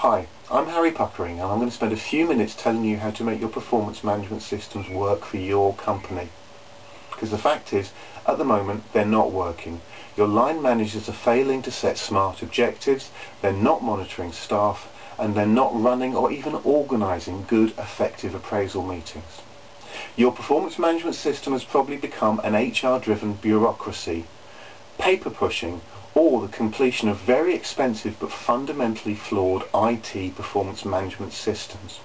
Hi, I'm Harry Puckering and I'm going to spend a few minutes telling you how to make your performance management systems work for your company. Because the fact is, at the moment, they're not working. Your line managers are failing to set smart objectives, they're not monitoring staff, and they're not running or even organising good, effective appraisal meetings. Your performance management system has probably become an HR-driven bureaucracy, paper pushing, or the completion of very expensive but fundamentally flawed IT performance management systems.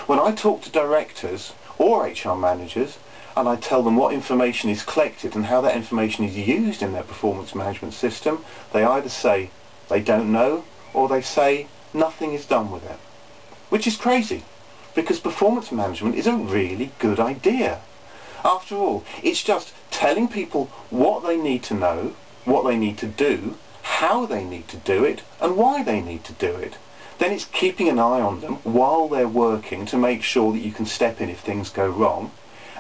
When I talk to directors or HR managers and I tell them what information is collected and how that information is used in their performance management system, they either say they don't know or they say nothing is done with it. Which is crazy, because performance management is a really good idea. After all, it's just telling people what they need to know, what they need to do, how they need to do it, and why they need to do it. Then it's keeping an eye on them while they're working to make sure that you can step in if things go wrong.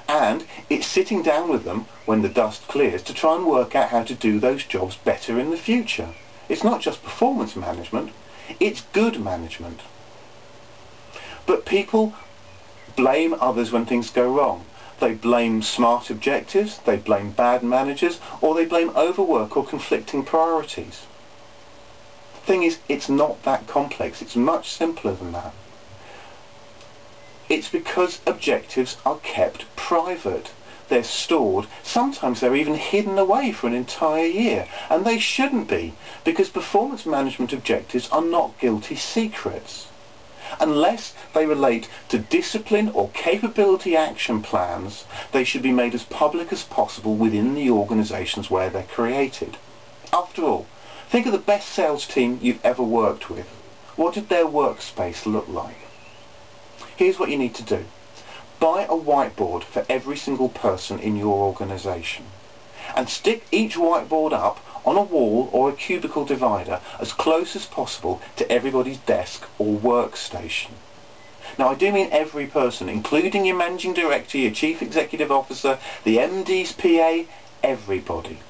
And it's sitting down with them when the dust clears to try and work out how to do those jobs better in the future. It's not just performance management, it's good management. But people blame others when things go wrong. They blame smart objectives, they blame bad managers, or they blame overwork or conflicting priorities. The thing is, it's not that complex. It's much simpler than that. It's because objectives are kept private. They're stored. Sometimes they're even hidden away for an entire year. And they shouldn't be, because performance management objectives are not guilty secrets. Unless they relate to discipline or capability action plans, they should be made as public as possible within the organisations where they're created. After all, think of the best sales team you've ever worked with. What did their workspace look like? Here's what you need to do. Buy a whiteboard for every single person in your organisation and stick each whiteboard up on a wall or a cubicle divider as close as possible to everybody's desk or workstation. Now, I do mean every person, including your managing director, your chief executive officer, the MD's PA, everybody.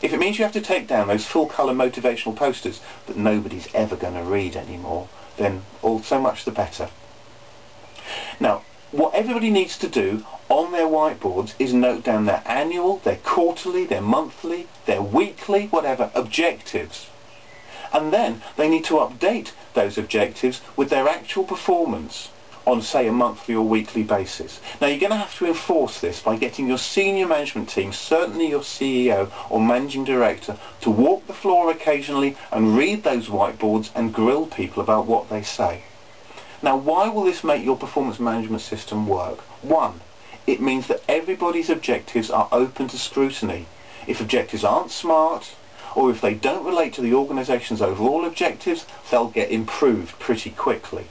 If it means you have to take down those full-colour motivational posters that nobody's ever going to read anymore, then all so much the better. Now, what everybody needs to do on their whiteboards is note down their annual, their quarterly, their monthly, their weekly, whatever, objectives. And then they need to update those objectives with their actual performance on, say, a monthly or weekly basis. Now, you're going to have to enforce this by getting your senior management team, certainly your CEO or managing director, to walk the floor occasionally and read those whiteboards and grill people about what they say. Now, why will this make your performance management system work? One, it means that everybody's objectives are open to scrutiny. If objectives aren't smart, or if they don't relate to the organisation's overall objectives, they'll get improved pretty quickly.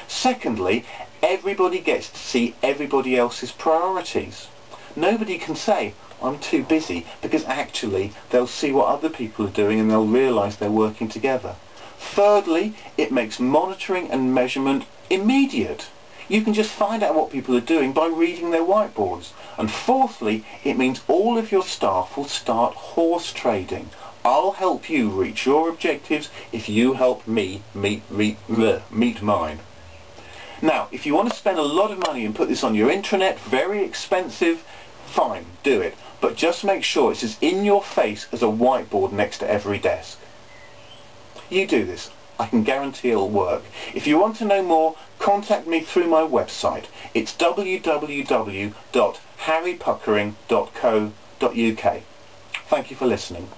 Secondly, everybody gets to see everybody else's priorities. Nobody can say, I'm too busy, because actually they'll see what other people are doing and they'll realise they're working together. Thirdly, it makes monitoring and measurement immediate. You can just find out what people are doing by reading their whiteboards. And fourthly, it means all of your staff will start horse trading. I'll help you reach your objectives if you help me meet mine. Now, if you want to spend a lot of money and put this on your intranet, very expensive, fine, do it. But just make sure it's as in your face as a whiteboard next to every desk. You do this. I can guarantee it'll work. If you want to know more, contact me through my website. It's www.harrypuckering.co.uk. Thank you for listening.